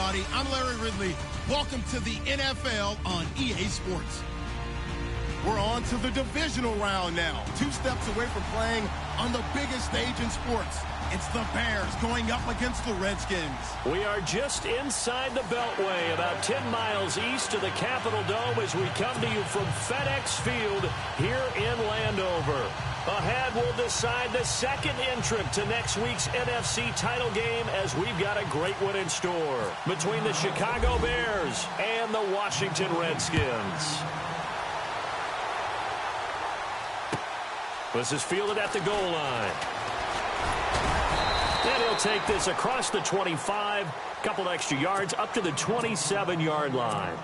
everybody. I'm Larry Ridley. Welcome to the NFL on EA Sports. We're on to the divisional round now. 2 steps away from playing on the biggest stage in sports. It's the Bears going up against the Redskins. We are just inside the Beltway, about 10 miles east of the Capitol Dome as we come to you from FedEx Field here in Landover. Ahead, we'll decide the second entrant to next week's NFC title game as we've got a great one in store between the Chicago Bears and the Washington Redskins. This is fielded at the goal line. And he'll take this across the 25, couple extra yards up to the 27-yard line.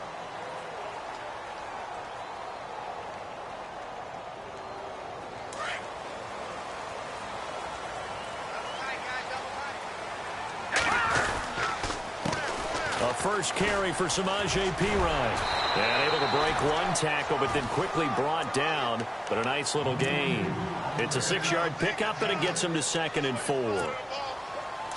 A first carry for Samaje Perine. And able to break one tackle, but then quickly brought down. But a nice little gain. It's a 6-yard pickup, and it gets him to 2nd and 4.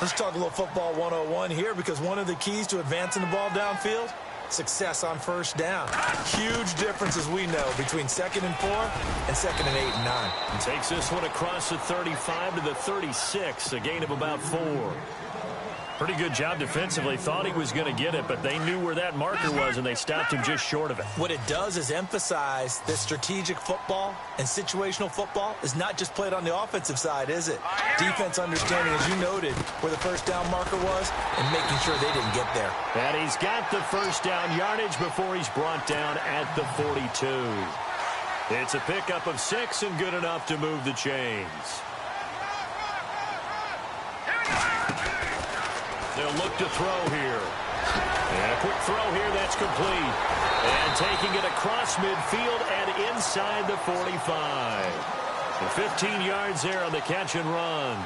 Let's talk a little football 101 here, because one of the keys to advancing the ball downfield, success on first down. Huge difference, as we know, between 2nd and 4 and 2nd and 8 and 9. And takes this one across the 35 to the 36, a gain of about 4. Pretty good job defensively. Thought he was going to get it, but they knew where that marker was, and they stopped him just short of it. What it does is emphasize that strategic football and situational football is not just played on the offensive side, is it? Defense understanding, as you noted, where the first down marker was and making sure they didn't get there. And he's got the first down yardage before he's brought down at the 42. It's a pickup of 6 and good enough to move the chains. They'll look to throw here. And a quick throw here that's complete. And taking it across midfield and inside the 45. The 15 yards there on the catch and run.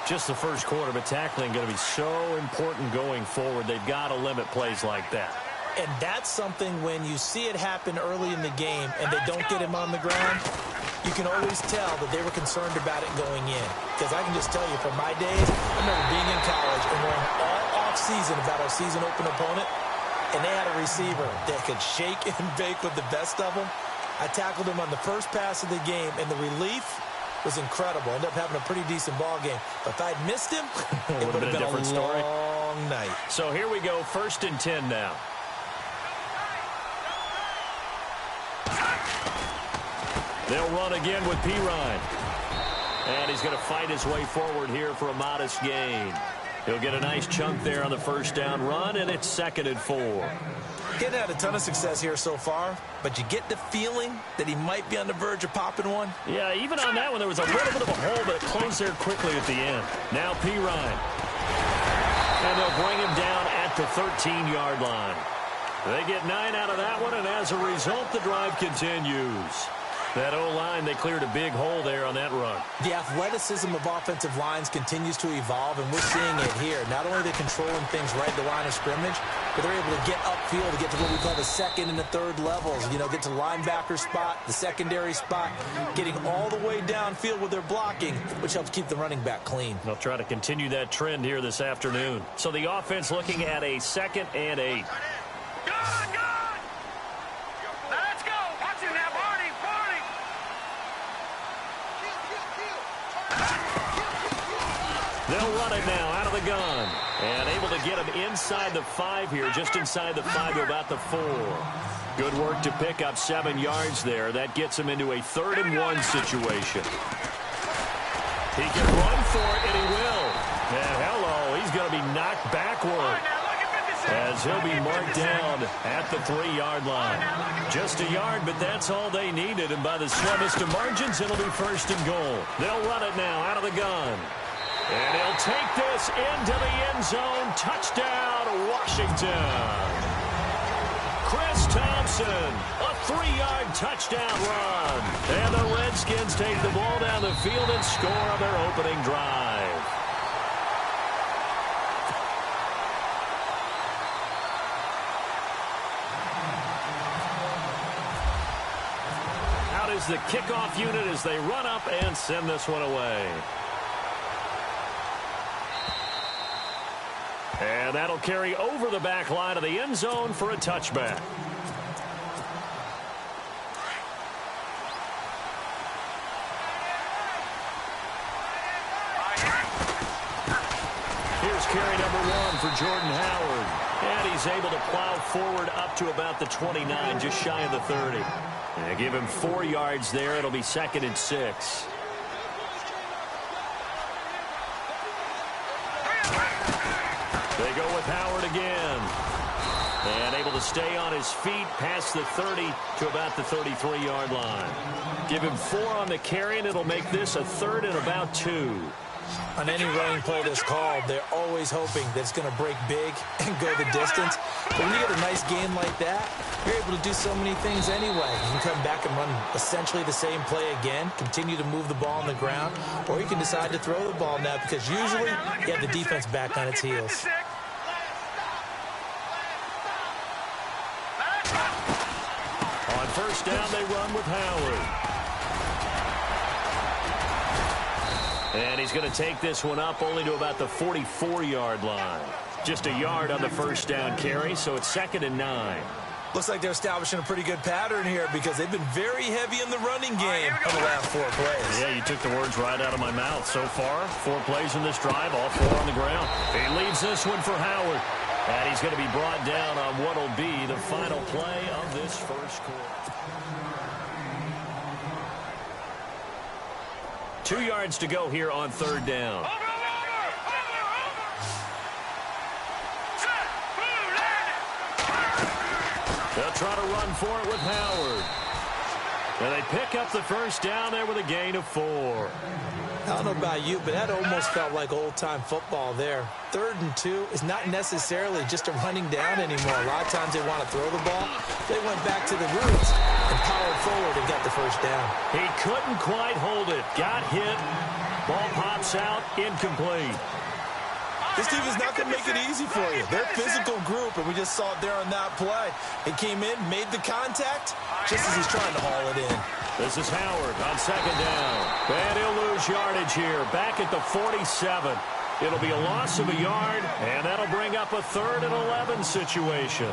Just the first quarter, but tackling going to be so important going forward. They've got to limit plays like that. And that's something when you see it happen early in the game and they don't get him on the ground, you can always tell that they were concerned about it going in. Because I can just tell you, from my days, I remember being in college and worrying all off-season about our season-open opponent, and they had a receiver that could shake and bake with the best of them. I tackled him on the first pass of the game, and the relief was incredible. Ended up having a pretty decent ball game. But if I'd missed him, it would have been a different story. Long night. So here we go, 1st and 10 now. They'll run again with Perine. And he's going to fight his way forward here for a modest gain. He'll get a nice chunk there on the first down run, and it's 2nd and 4. He had a ton of success here so far, but you get the feeling that he might be on the verge of popping one. Yeah, even on that one, there was a little bit of a hole, but it closed there quickly at the end. Now Perine. And they'll bring him down at the 13-yard line. They get 9 out of that one, and as a result, the drive continues. That O-line, they cleared a big hole there on that run. The athleticism of offensive lines continues to evolve, and we're seeing it here. Not only are they controlling things right at the line of scrimmage, but they're able to get upfield to get to what we call the 2nd and the 3rd levels. You know, get to the linebacker spot, the secondary spot, getting all the way downfield with their blocking, which helps keep the running back clean. They'll try to continue that trend here this afternoon. So the offense looking at a 2nd and 8. They'll run it now out of the gun. And able to get him inside the 5 here, just inside the 5 to about the 4. Good work to pick up 7 yards there. That gets him into a 3rd and 1 situation. He can run for it, and he will. And hello, he's going to be knocked backward as he'll be marked down at the 3-yard line. Just a yard, but that's all they needed. And by the slimmest of margins, it'll be 1st and goal. They'll run it now out of the gun. And he'll take this into the end zone. Touchdown, Washington. Chris Thompson, a 3-yard touchdown run. And the Redskins take the ball down the field and score on their opening drive. Out is the kickoff unit as they run up and send this one away. And that'll carry over the back line of the end zone for a touchback. Here's carry number 1 for Jordan Howard. And he's able to plow forward up to about the 29, just shy of the 30. And give him 4 yards there. It'll be 2nd and 6. They go with Howard again. And able to stay on his feet past the 30 to about the 33-yard line. Give him 4 on the carry, and it'll make this a 3rd and about 2. On any running play that's called, they're always hoping that it's going to break big and go the distance. But when you get a nice game like that, you're able to do so many things anyway. You can come back and run essentially the same play again, continue to move the ball on the ground, or you can decide to throw the ball now because usually you have the defense back on its heels. On first down, they run with Howard. And he's going to take this one up only to about the 44-yard line. Just a yard on the first down carry, so it's 2nd and 9. Looks like they're establishing a pretty good pattern here because they've been very heavy in the running game in the last 4 plays. Yeah, you took the words right out of my mouth. So far, 4 plays in this drive, all 4 on the ground. He leaves this one for Howard. And he's going to be brought down on what will be the final play of this first quarter. 2 yards to go here on 3rd down. They'll try to run for it with Howard. And they pick up the first down there with a gain of 4. I don't know about you, but that almost felt like old-time football there. 3rd and 2 is not necessarily just a running down anymore. A lot of times they want to throw the ball. They went back to the roots and powered forward and got the first down. He couldn't quite hold it. Got hit. Ball pops out. Incomplete. This team is not going to make it easy for you. They're a physical group, and we just saw it there on that play. He came in, made the contact, just as he's trying to haul it in. This is Howard on 2nd down. And he'll lose yardage here. Back at the 47. It'll be a loss of a yard, and that'll bring up a 3rd and 11 situation.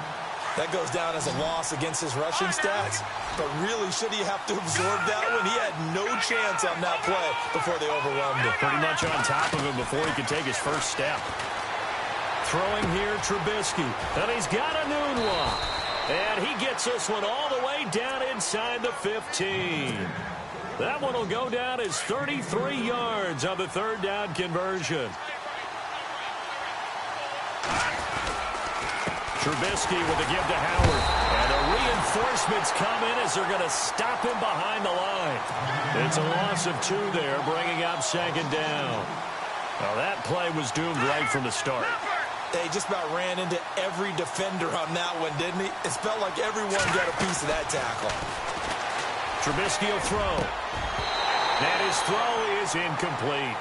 That goes down as a loss against his rushing stats. But really, should he have to absorb that one? He had no chance on that play before they overwhelmed him. Pretty much on top of him before he could take his first step. Throwing here, Trubisky. And he's got a noon one. And he gets this one all the way down inside the 15. That one will go down as 33 yards on the 3rd down conversion. Trubisky with a give to Howard. And the reinforcements come in as they're going to stop him behind the line. It's a loss of 2 there, bringing up 2nd down. Now that play was doomed right from the start. They just about ran into every defender on that one, didn't he? It felt like everyone got a piece of that tackle. Trubisky will throw. And his throw is incomplete.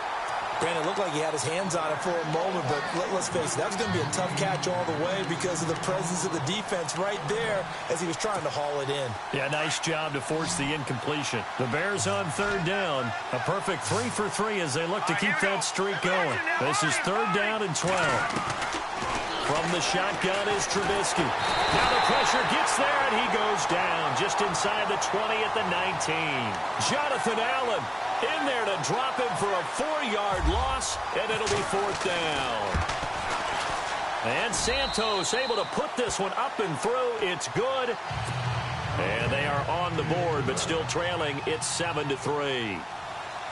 Brandon, it looked like he had his hands on it for a moment, but let's face it, that was going to be a tough catch all the way because of the presence of the defense right there as he was trying to haul it in. Yeah, nice job to force the incompletion. The Bears on 3rd down. A perfect 3 for 3 as they look to keep that streak going. This is 3rd down and 12. From the shotgun is Trubisky. Now the pressure gets there, and he goes down just inside the 20 at the 19. Jonathan Allen in there to drop him for a 4-yard loss, and it'll be 4th down. And Santos able to put this one up and through. It's good. And they are on the board, but still trailing. It's 7-3.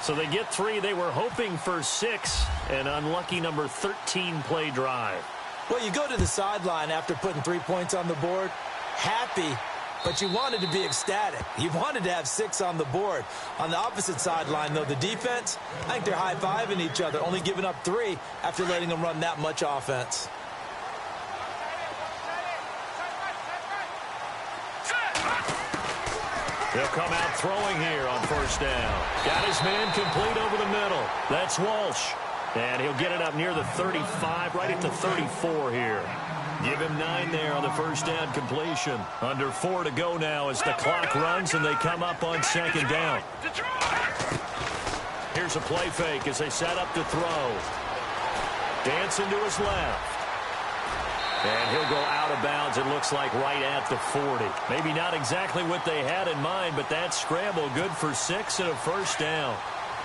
So they get 3. They were hoping for 6. An unlucky number 13 play drive. Well, you go to the sideline after putting 3 points on the board, happy, but you wanted to be ecstatic. You wanted to have 6 on the board. On the opposite sideline, though, the defense, I think they're high-fiving each other, only giving up 3 after letting them run that much offense. He'll come out throwing here on first down. Got his man complete over the middle. That's Walsh. And he'll get it up near the 35, right at the 34 here. Give him 9 there on the first down completion. Under 4 to go now as the clock runs and they come up on 2nd down. Here's a play fake as they set up to throw. Dancing to his left. And he'll go out of bounds, it looks like, right at the 40. Maybe not exactly what they had in mind, but that scramble good for 6 and a first down.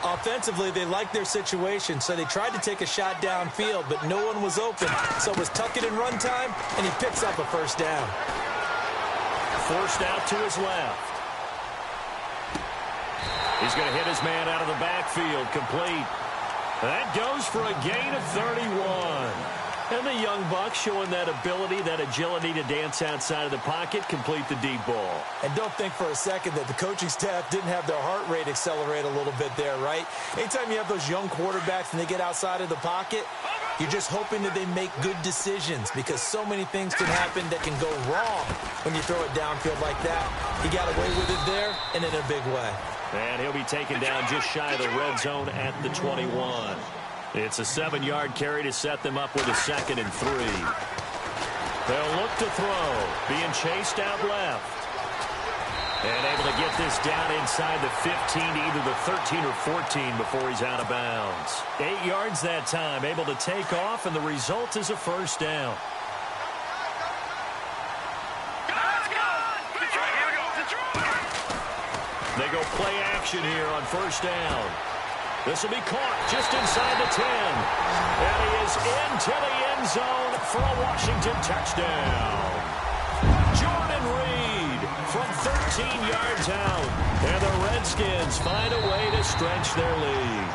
Offensively, they liked their situation, so they tried to take a shot downfield, but no one was open. So it was tuck it and run time, and he picks up a first down. Forced out to his left. He's going to hit his man out of the backfield, complete. That goes for a gain of 31. And the young buck showing that ability, that agility to dance outside of the pocket, complete the deep ball. And don't think for a second that the coaching staff didn't have their heart rate accelerate a little bit there, right? Anytime you have those young quarterbacks and they get outside of the pocket, you're just hoping that they make good decisions because so many things can happen that can go wrong when you throw it downfield like that. He got away with it there and in a big way. And he'll be taken down just shy of the red zone at the 21. It's a 7-yard carry to set them up with a 2nd and 3. They'll look to throw, being chased out left. And able to get this down inside the 15 to either the 13 or 14 before he's out of bounds. 8 yards that time, able to take off, and the result is a first down. They go play action here on first down. This will be caught just inside the 10. And he is into the end zone for a Washington touchdown. Jordan Reed from 13 yards out. And the Redskins find a way to stretch their lead.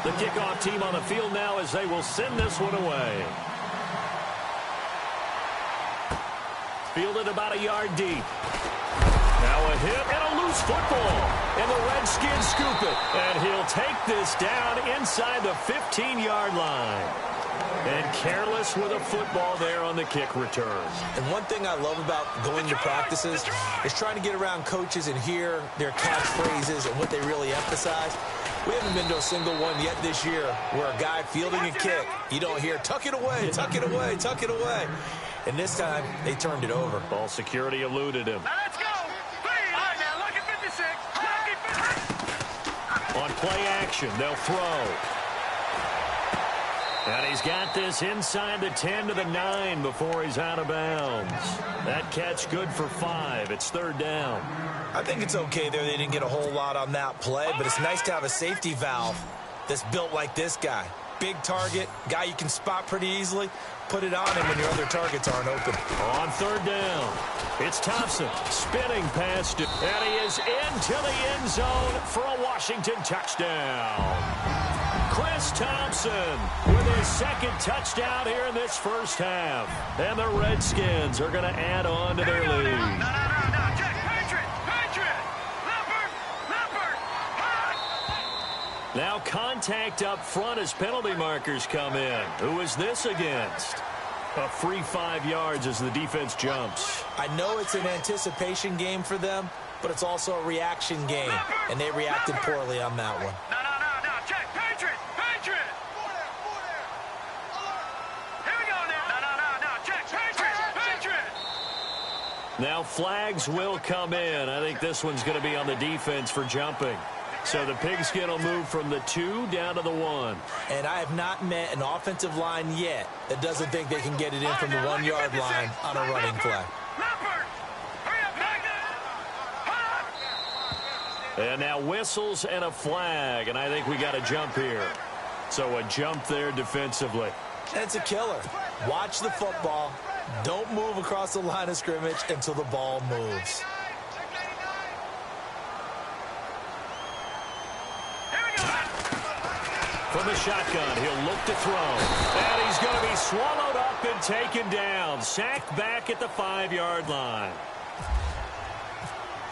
The kickoff team on the field now as they will send this one away. Fielded about a yard deep. Now a hit and a loose football. And the Redskins scoop it. And he'll take this down inside the 15-yard line. And careless with a football there on the kick return. And one thing I love about going to practices is trying to get around coaches and hear their catchphrases and what they really emphasize. We haven't been to a single one yet this year where a guy fielding a kick, you don't hear, tuck it away, tuck it away, tuck it away. And this time, they turned it over. Ball security eluded him. Now let's go. All right, now look at 56. On play action, they'll throw. And he's got this inside the 10 to the 9 before he's out of bounds. That catch good for 5. It's 3rd down. I think it's okay there. They didn't get a whole lot on that play, but it's nice to have a safety valve that's built like this guy. Big target, guy you can spot pretty easily. Put it on him when your other targets aren't open. On 3rd down, it's Thompson spinning past it. And he is into the end zone for a Washington touchdown. Chris Thompson with his 2nd touchdown here in this first half. And the Redskins are going to add on to their lead. No, Jack, Patriot, Leopard, Now contact up front as penalty markers come in. Who is this against? A free 5 yards as the defense jumps. I know it's an anticipation game for them, but it's also a reaction game, and they reacted poorly on that one. No, Jack, Patriot. Here we go now. No, Jack, Patriot. Now flags will come in. I think this one's going to be on the defense for jumping. So the pigskin will move from the 2 down to the 1. And I have not met an offensive line yet that doesn't think they can get it in from the 1-yard line on a running play. And now whistles and a flag, and I think we got a jump here. So a jump there defensively. And it's a killer. Watch the football. Don't move across the line of scrimmage until the ball moves. From the shotgun, he'll look to throw. And he's going to be swallowed up and taken down. Sacked back at the 5-yard line.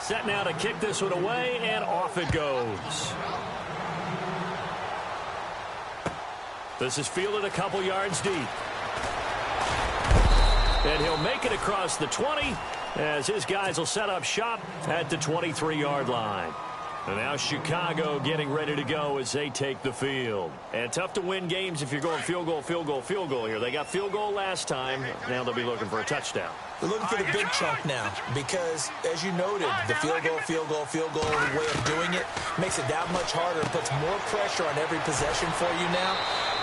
Set now to kick this one away, and off it goes. This is fielded a couple yards deep. And he'll make it across the 20 as his guys will set up shop at the 23-yard line. And now Chicago getting ready to go as they take the field. And tough to win games if you're going field goal, field goal, field goal here. They got field goal last time. Now they'll be looking for a touchdown. They're looking for the big chunk now because, as you noted, the field goal, way of doing it makes it that much harder and puts more pressure on every possession for you now.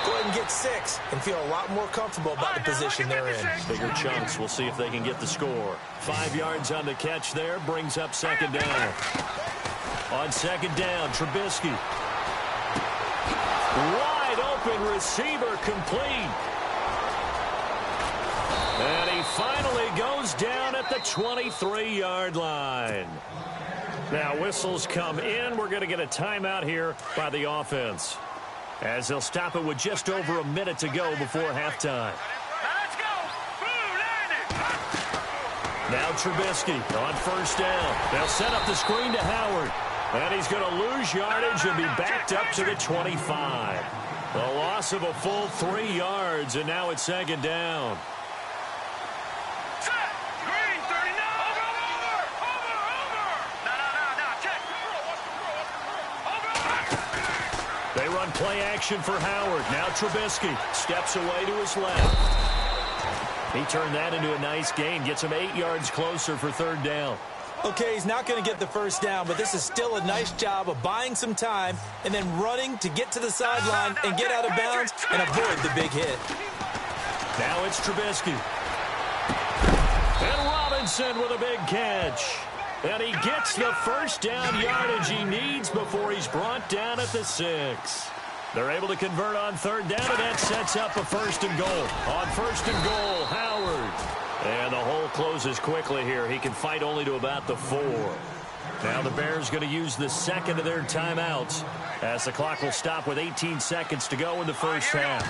Go ahead and get 6 and feel a lot more comfortable about the position they're in. Bigger chunks. We'll see if they can get the score. 5 yards on the catch there. Brings up second down. On second down, Trubisky. Wide open receiver complete. And he finally goes down at the 23-yard line. Now whistles come in. We're going to get a timeout here by the offense, as they'll stop it with just over a minute to go before halftime. Let's go. Now Trubisky on first down. They'll set up the screen to Howard. And he's going to lose yardage and be backed up to the 25. The loss of a full 3 yards, and now it's second down. Set. Green, 39. Over. No, check. Over. They run play action for Howard. Now Trubisky steps away to his left. He turned that into a nice gain. Gets him 8 yards closer for third down. Okay, he's not going to get the first down, but this is still a nice job of buying some time and then running to get to the sideline and get out of bounds and avoid the big hit. Now it's Trubisky. And Robinson with a big catch. And he gets the first down yardage he needs before he's brought down at the 6. They're able to convert on third down, and that sets up a first and goal. On first and goal, Howard. And the hole closes quickly here. He can fight only to about the 4. Now the Bears going to use the second of their timeouts, as the clock will stop with 18 seconds to go in the first half.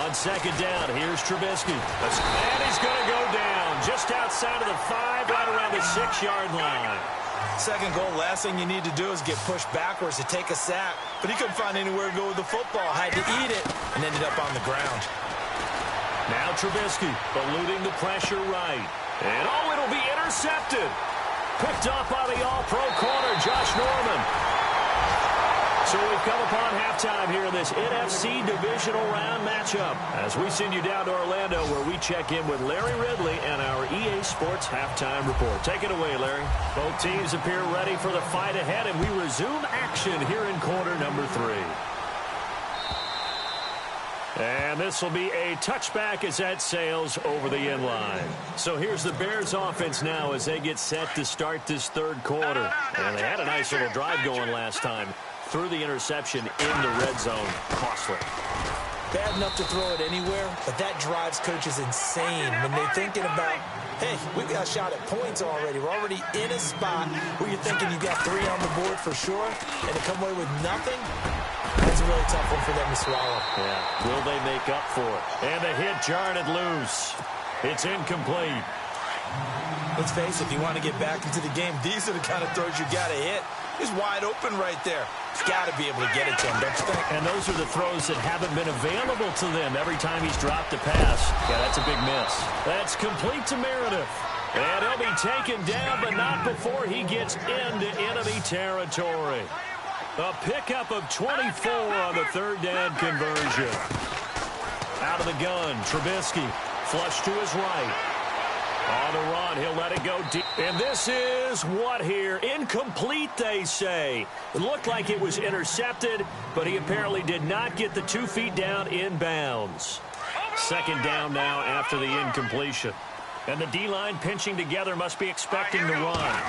On second down, here's Trubisky. And he's going to go down just outside of the 5, right around the 6-yard line. Second goal, last thing you need to do is get pushed backwards to take a sack. But he couldn't find anywhere to go with the football. Had to eat it and ended up on the ground. Now Trubisky eluding the pressure right. And it'll be intercepted. Picked off by the all-pro corner, Josh Norman. So we've come upon halftime here in this NFC divisional round matchup, as we send you down to Orlando, where we check in with Larry Ridley and our EA Sports halftime report. Take it away, Larry. Both teams appear ready for the fight ahead, and we resume action here in quarter number 3. And this will be a touchback as that sails over the end line. So here's the Bears offense now as they get set to start this third quarter. And they had a nice little drive going last time. Threw the interception in the red zone. Costly. Bad enough to throw it anywhere, but that drives coaches insane when they're thinking about, hey, we've got a shot at points already. We're already in a spot where you're thinking you've got 3 on the board for sure, and to come away with nothing, that's a really tough one for them to swallow. Yeah, will they make up for it? And the hit jarred it loose. It's incomplete. Let's face it, if you want to get back into the game, these are the kind of throws you got to hit. He's wide open right there. He's got to be able to get it to him, don't you think? And those are the throws that haven't been available to them every time he's dropped a pass. Yeah, that's a big miss. That's complete to Meredith. And he'll be taken down, but not before he gets into enemy territory. A pickup of 24 on the third down conversion. Out of the gun, Trubisky. Flush to his right. On the run, he'll let it go deep. And this is what here? Incomplete, they say. It looked like it was intercepted, but he apparently did not get the 2 feet down in bounds. Second down now after the incompletion. And the D-line pinching together, must be expecting the run.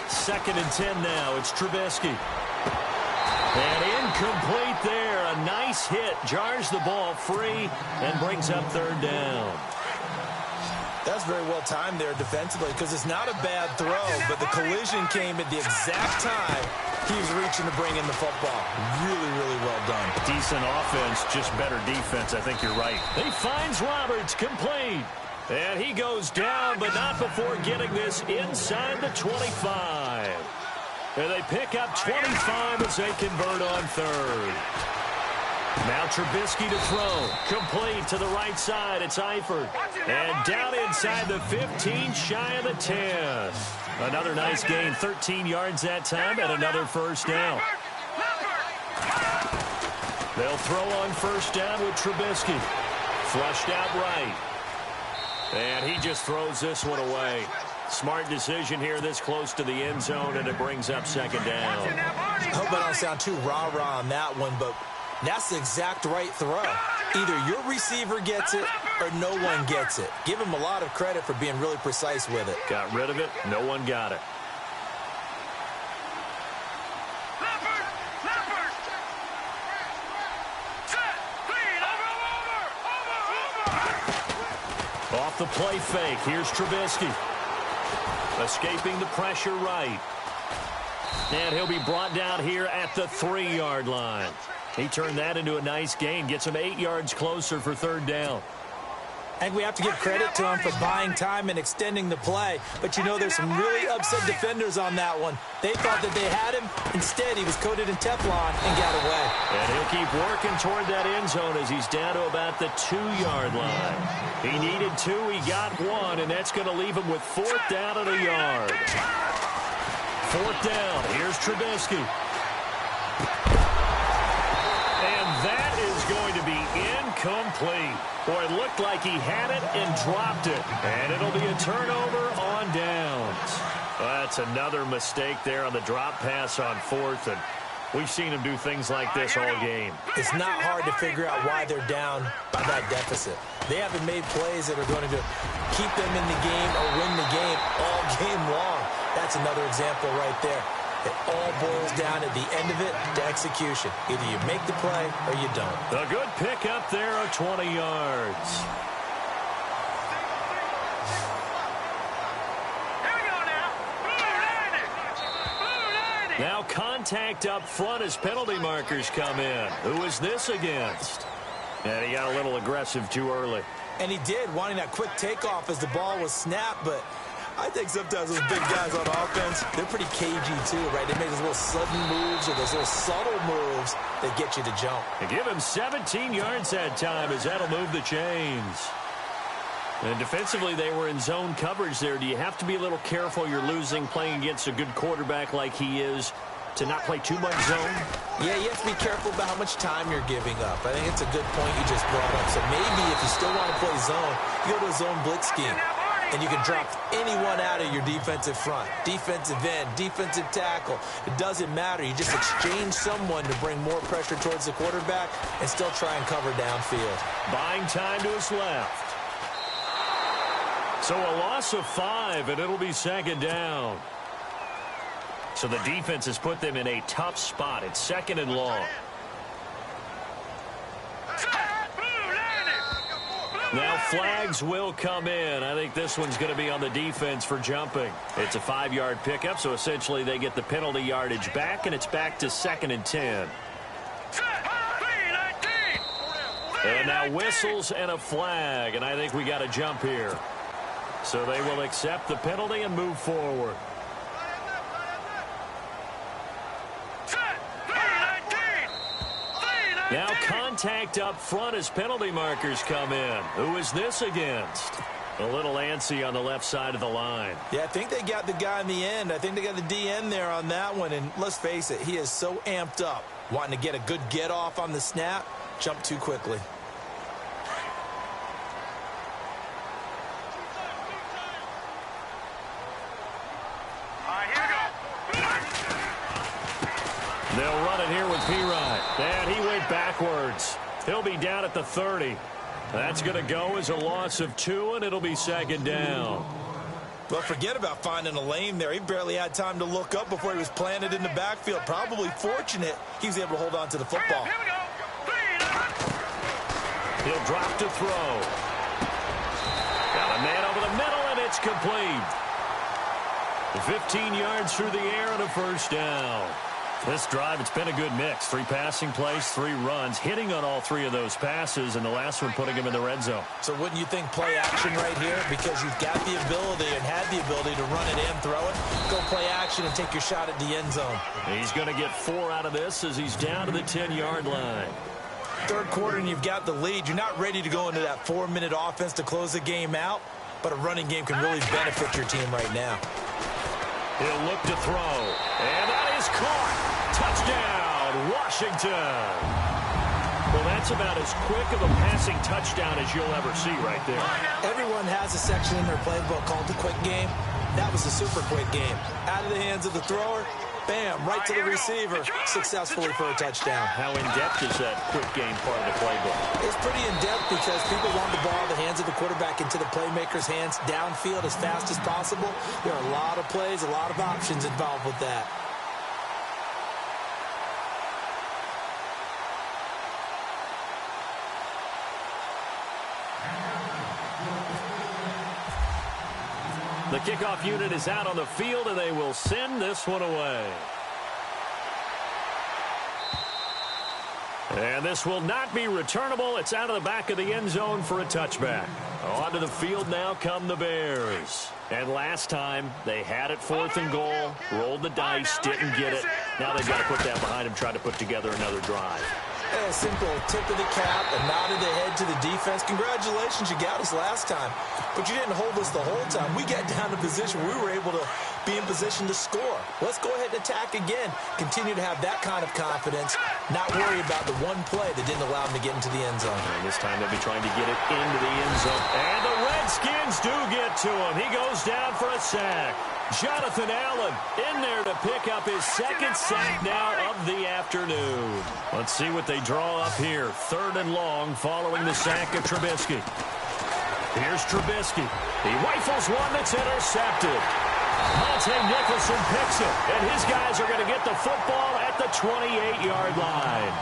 Second and 10 now. It's Trubisky. And incomplete there. A nice hit. Jars the ball free and brings up third down. That's very well timed there defensively, because it's not a bad throw, but the collision came at the exact time he was reaching to bring in the football. Really, really well done. Decent offense, just better defense. I think you're right. He finds Roberts, complete. And he goes down, but not before getting this inside the 25. And they pick up 25 as they convert on third. Now Trubisky to throw. Complete to the right side. It's Eifert. And down inside the 15, shy of the 10. Another nice gain, 13 yards that time, and another first down. They'll throw on first down with Trubisky. Flushed out right. And he just throws this one away. Smart decision here this close to the end zone, and it brings up second down. I hope I don't sound too rah-rah on that one, but that's the exact right throw. Either your receiver gets it or no one gets it. Give him a lot of credit for being really precise with it. Got rid of it. No one got it. Off the play fake. Here's Trubisky. Escaping the pressure right. And he'll be brought down here at the 3-yard line. He turned that into a nice gain. Gets him 8 yards closer for third down. I think we have to give credit to him for buying time and extending the play. But, you know, there's some really upset defenders on that one. They thought that they had him. Instead, he was coated in Teflon and got away. And he'll keep working toward that end zone as he's down to about the 2-yard line. He needed 2. He got 1, and that's going to leave him with 4th down and a yard. 4th down. Here's Trubisky. And that is going to be incomplete. Boy, it looked like he had it and dropped it. And it'll be a turnover on downs. That's another mistake there on the drop pass on 4th. And we've seen him do things like this all game. It's not hard to figure out why they're down by that deficit. They haven't made plays that are going to keep them in the game or win the game all game long. That's another example right there. It all boils down at the end of it to execution. Either you make the play or you don't. A good pick up there of 20 yards. Here we go now. Now contact up front as penalty markers come in. Who is this against? And he got a little aggressive too early. And he did, wanting that quick takeoff as the ball was snapped, but I think sometimes those big guys on offense, they're pretty cagey too, right? They make those little sudden moves or those little subtle moves that get you to jump. And give him 17 yards that time as that'll move the chains. And defensively, they were in zone coverage there. Do you have to be a little careful? You're losing playing against a good quarterback like he is to not play too much zone? Yeah, you have to be careful about how much time you're giving up. I think it's a good point you just brought up. So maybe if you still want to play zone, you go to a zone blitz scheme. And you can drop anyone out of your defensive front. Defensive end, defensive tackle. It doesn't matter. You just exchange someone to bring more pressure towards the quarterback and still try and cover downfield. Buying time to his left. So a loss of 5, and it'll be second down. So the defense has put them in a tough spot. It's second and long. Now flags will come in. I think this one's going to be on the defense for jumping. It's a 5-yard pickup, so essentially they get the penalty yardage back, and it's back to 2nd and 10. And now whistles and a flag, and I think we got a jump here. So they will accept the penalty and move forward. Now contact up front as penalty markers come in. Who is this against? A little antsy on the left side of the line. Yeah, I think they got the guy in the end. I think they got the DN there on that one. And let's face it, he is so amped up, wanting to get a good get off on the snap, jump too quickly. They'll run it here with P-Rod. And he went backwards. He'll be down at the 30. That's going to go as a loss of 2, and it'll be second down. Well, forget about finding a lane there. He barely had time to look up before he was planted in the backfield. Probably fortunate he was able to hold on to the football. He'll drop to throw. Got a man over the middle, and it's complete. 15 yards through the air and a first down. This drive, it's been a good mix. 3 passing plays, 3 runs, hitting on all 3 of those passes, and the last one putting him in the red zone. So wouldn't you think play action right here? Because you've got the ability and had the ability to run it and throw it. Go play action and take your shot at the end zone. He's going to get 4 out of this as he's down to the 10-yard line. Third quarter and you've got the lead. You're not ready to go into that 4-minute offense to close the game out, but a running game can really benefit your team right now. He'll look to throw, and that is caught. Touchdown, Washington. Well, that's about as quick of a passing touchdown as you'll ever see right there. Everyone has a section in their playbook called the quick game. That was a super quick game. Out of the hands of the thrower, bam, right to the receiver, successfully for a touchdown. How in-depth is that quick game part of the playbook? It's pretty in-depth because people want the ball in the hands of the quarterback into the playmaker's hands downfield as fast as possible. There are a lot of plays, a lot of options involved with that. The kickoff unit is out on the field, and they will send this one away. And this will not be returnable. It's out of the back of the end zone for a touchback. Onto the field now come the Bears. And last time, they had it 4th and goal, rolled the dice, didn't get it. Now they've got to put that behind them, try to put together another drive. A simple tip of the cap, a nod of the head to the defense. Congratulations, you got us last time. But you didn't hold us the whole time. We got down to position where we were able to be in position to score. Let's go ahead and attack again. Continue to have that kind of confidence, not worry about the one play that didn't allow them to get into the end zone. And this time they'll be trying to get it into the end zone. And the Redskins do get to him. He goes down for a sack. Jonathan Allen in there to pick up his 2nd sack now of the afternoon. Let's see what they draw up here. 3rd and long following the sack of Trubisky. Here's Trubisky. He rifles one that's intercepted. Monte Nicholson picks it, and his guys are going to get the football at the 28-yard line.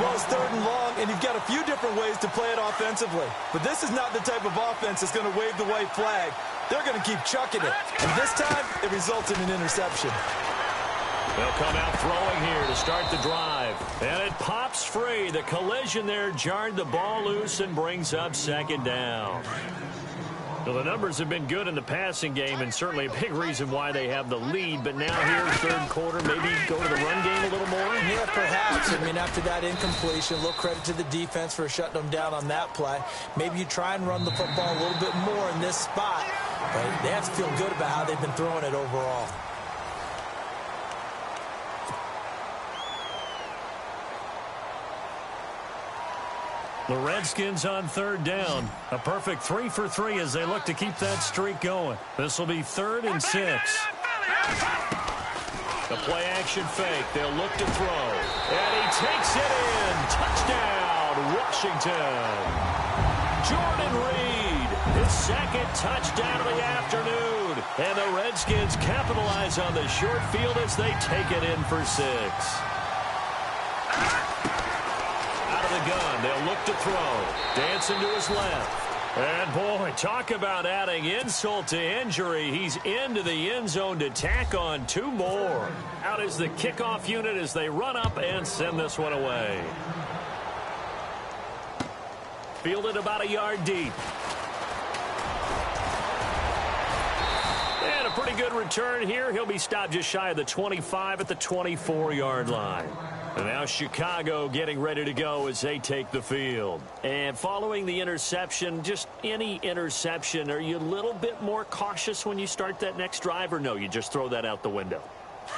Well, it's 3rd and long, and you've got a few different ways to play it offensively. But this is not the type of offense that's going to wave the white flag. They're going to keep chucking it. And this time, it results in an interception. They'll come out throwing here to start the drive. And it pops free. The collision there jarred the ball loose and brings up 2nd down. Well, the numbers have been good in the passing game, and certainly a big reason why they have the lead. But now here, 3rd quarter, maybe go to the run game a little more? Yeah, perhaps. I mean, after that incompletion, a little credit to the defense for shutting them down on that play. Maybe you try and run the football a little bit more in this spot. But they have to feel good about how they've been throwing it overall. The Redskins on 3rd down. A perfect 3 for 3 as they look to keep that streak going. This will be 3rd and 6. The play action fake. They'll look to throw. And he takes it in. Touchdown, Washington. Jordan Reed, his 2nd touchdown of the afternoon. And the Redskins capitalize on the short field as they take it in for 6. The gun. They'll look to throw. Dancing to his left. And, boy, talk about adding insult to injury. He's into the end zone to tack on 2 more. Out is the kickoff unit as they run up and send this one away. Fielded about a yard deep. And a pretty good return here. He'll be stopped just shy of the 25 at the 24-yard line. And now Chicago getting ready to go as they take the field. And following the interception, just any interception, are you a little bit more cautious when you start that next drive, or no, you just throw that out the window?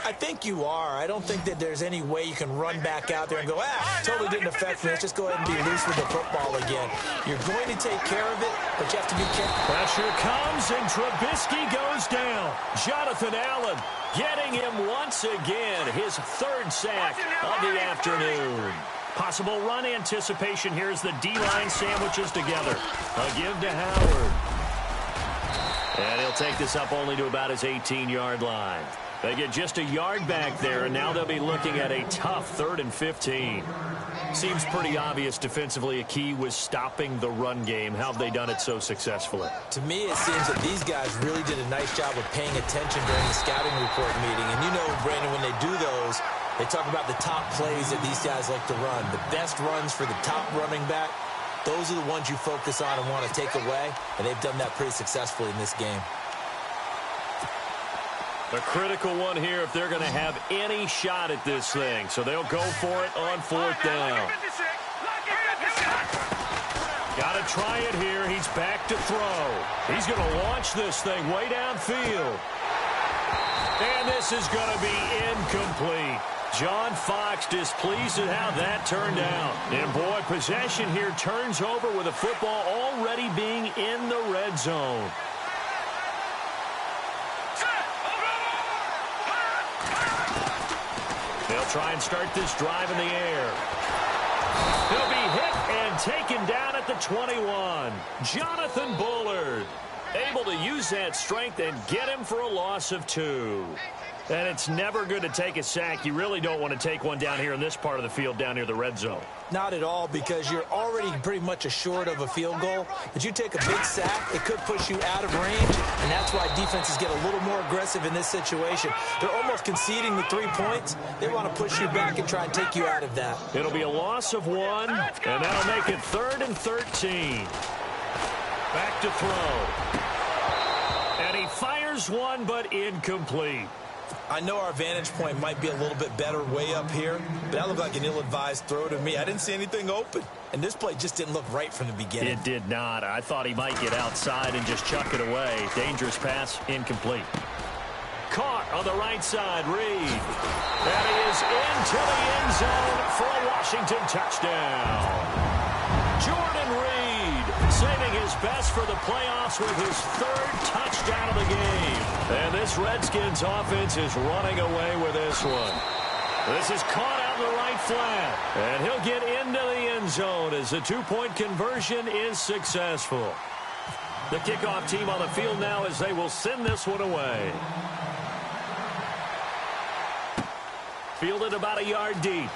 I think you are. I don't think that there's any way you can run back out there and go, totally didn't affect me. Let's just go ahead and be loose with the football again. You're going to take care of it, but you have to be careful. Pressure comes, and Trubisky goes down. Jonathan Allen getting him once again. His 3rd sack of the afternoon. Possible run anticipation here as the D-line sandwiches together. A give to Howard. And he'll take this up only to about his 18-yard line. They get just a yard back there, and now they'll be looking at a tough 3rd and 15. Seems pretty obvious defensively a key was stopping the run game. How have they done it so successfully? To me, it seems that these guys really did a nice job of paying attention during the scouting report meeting. And you know, Brandon, when they do those, they talk about the top plays that these guys like to run. The best runs for the top running back, those are the ones you focus on and want to take away. And they've done that pretty successfully in this game. A critical one here if they're going to have any shot at this thing. So they'll go for it on 4th down. Got to try it here. He's back to throw. He's going to launch this thing way downfield. And this is going to be incomplete. John Fox displeased at how that turned out. And, boy, possession here turns over with the football already being in the red zone. They'll try and start this drive in the air. He'll be hit and taken down at the 21. Jonathan Bullard able to use that strength and get him for a loss of 2. And it's never good to take a sack. You really don't want to take one down here in this part of the field down near the red zone. Not at all, because you're already pretty much assured of a field goal. But you take a big sack, it could push you out of range, and that's why defenses get a little more aggressive in this situation. They're almost conceding the 3 points. They want to push you back and try and take you out of that. It'll be a loss of 1, and that'll make it 3rd and 13. Back to throw. And he fires one, but incomplete. I know our vantage point might be a little bit better way up here, but that looked like an ill-advised throw to me. I didn't see anything open, and this play just didn't look right from the beginning. It did not. I thought he might get outside and just chuck it away. Dangerous pass, incomplete. Caught on the right side, Reed. And he is into the end zone for a Washington touchdown. Jordan Reed saving his best for the playoffs with his 3rd touchdown of the game. And this Redskins offense is running away with this one. This is caught out in the right flat. And he'll get into the end zone as the 2-point conversion is successful. The kickoff team on the field now as they will send this one away. Fielded about a yard deep.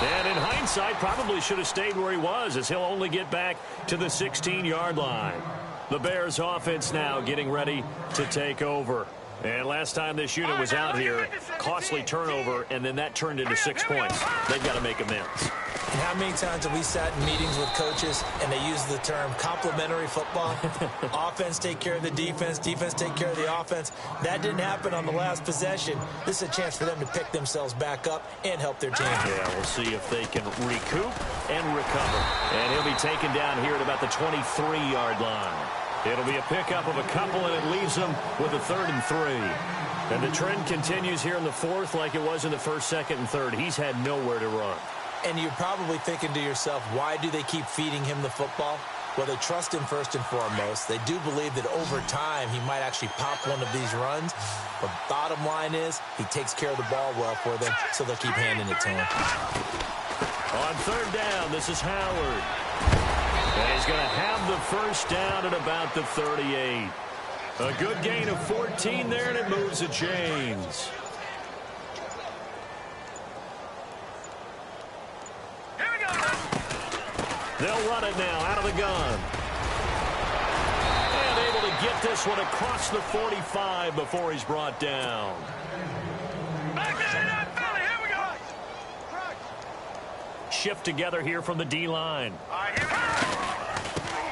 And in hindsight, probably should have stayed where he was, as he'll only get back to the 16-yard line. The Bears offense now getting ready to take over. And last time this unit was out here, costly turnover, and then that turned into 6 points. They've got to make amends. And how many times have we sat in meetings with coaches and they use the term complementary football? Offense take care of the defense, defense take care of the offense. That didn't happen on the last possession. This is a chance for them to pick themselves back up and help their team. Yeah, we'll see if they can recoup and recover. And he'll be taken down here at about the 23-yard line. It'll be a pickup of a couple, and it leaves them with a 3rd and 3. And the trend continues here in the 4th like it was in the 1st, 2nd, and 3rd. He's had nowhere to run. And you're probably thinking to yourself, why do they keep feeding him the football? Well, they trust him first and foremost. They do believe that over time he might actually pop one of these runs. But bottom line is he takes care of the ball well for them, so they'll keep handing it to him. On 3rd down, this is Howard. And he's going to have the 1st down at about the 38. A good gain of 14 there, and it moves the chains. They'll run it now out of the gun. And able to get this one across the 45 before he's brought down. Shift together here from the D-line.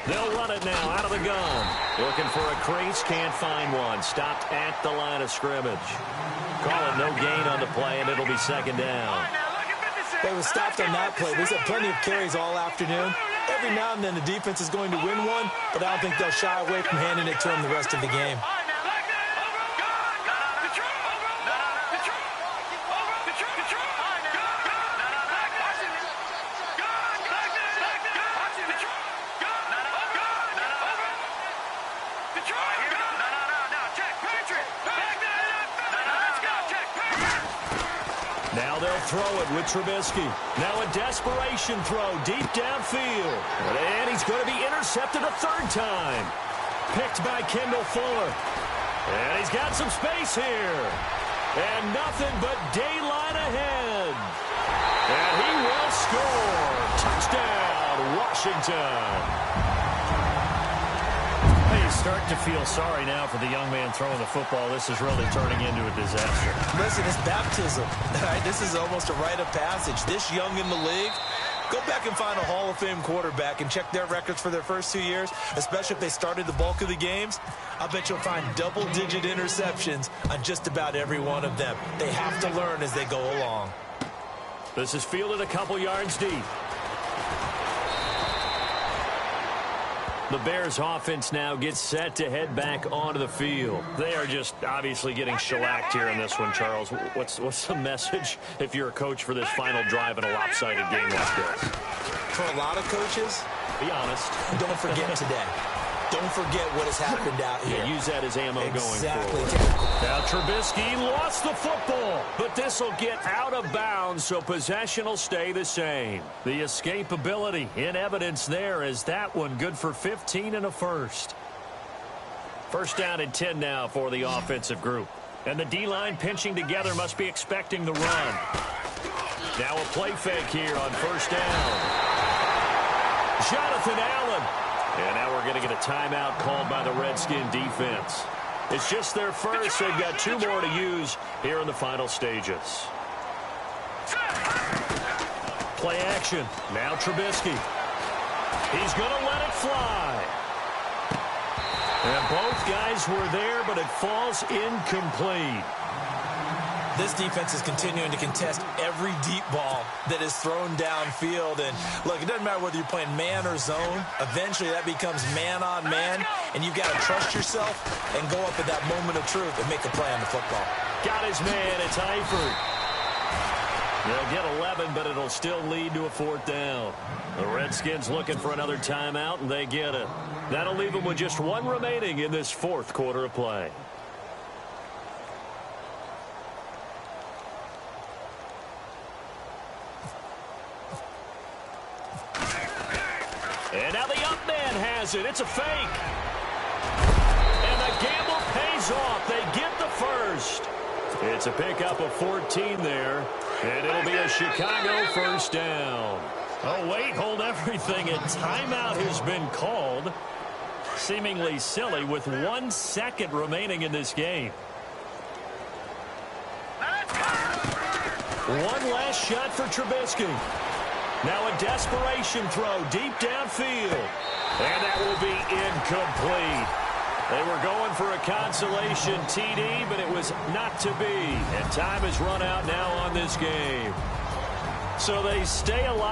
They'll run it now out of the gun. Looking for a crease, can't find one. Stopped at the line of scrimmage. Call it no gain on the play, and it'll be 2nd down. They were stopped on that play. There's plenty of carries all afternoon. Every now and then the defense is going to win one, but I don't think they'll shy away from handing it to him the rest of the game. Now they'll throw it with Trubisky. Now a desperation throw deep downfield. And he's going to be intercepted a 3rd time. Picked by Kendall Fuller. And he's got some space here. And nothing but daylight ahead. And he will score. Touchdown, Washington. You start to feel sorry now for the young man throwing the football. This is really turning into a disaster. Listen, it's baptism. Right? This is almost a rite of passage. This young in the league, Go back and find a Hall of Fame quarterback and check their records for their first 2 years, especially if they started the bulk of the games. I bet you'll find double-digit interceptions on just about every one of them. They have to learn as they go along. This is fielded a couple yards deep. The Bears offense now gets set to head back onto the field. They are just obviously getting shellacked here in this one, Charles. What's the message if you're a coach for this final drive in a lopsided game like this? For a lot of coaches, be honest. Don't forget today. Don't forget what has happened out here. Yeah, use that as ammo going forward. Exactly. Now Trubisky lost the football, but this will get out of bounds, so possession will stay the same. The escapability in evidence there as that one good for 15 and a first. First down and 10 now for the offensive group. And the D-line pinching together must be expecting the run. Now a play fake here on first down. Jonathan Allen. And now we're going to get a timeout called by the Redskin defense. It's just their first. They've got 2 more to use here in the final stages. Play action. Now Trubisky. He's going to let it fly. And both guys were there, but it falls incomplete. This defense is continuing to contest every deep ball that is thrown downfield. And, look, it doesn't matter whether you're playing man or zone. Eventually, that becomes man-on-man, and you've got to trust yourself and go up at that moment of truth and make a play on the football. Got his man. It's Eifert. They'll get 11, but it'll still lead to a 4th down. The Redskins looking for another timeout, and they get it. That'll leave them with just 1 remaining in this 4th quarter of play. And now the up man has it. It's a fake. And the gamble pays off. They get the first. It's a pickup of 14 there. And it'll be a Chicago first down. Oh, wait, hold everything. A timeout has been called. Seemingly silly with 1 second remaining in this game. One last shot for Trubisky. Now a desperation throw deep downfield. And that will be incomplete. They were going for a consolation TD, but it was not to be. And time has run out now on this game. So they stay alive.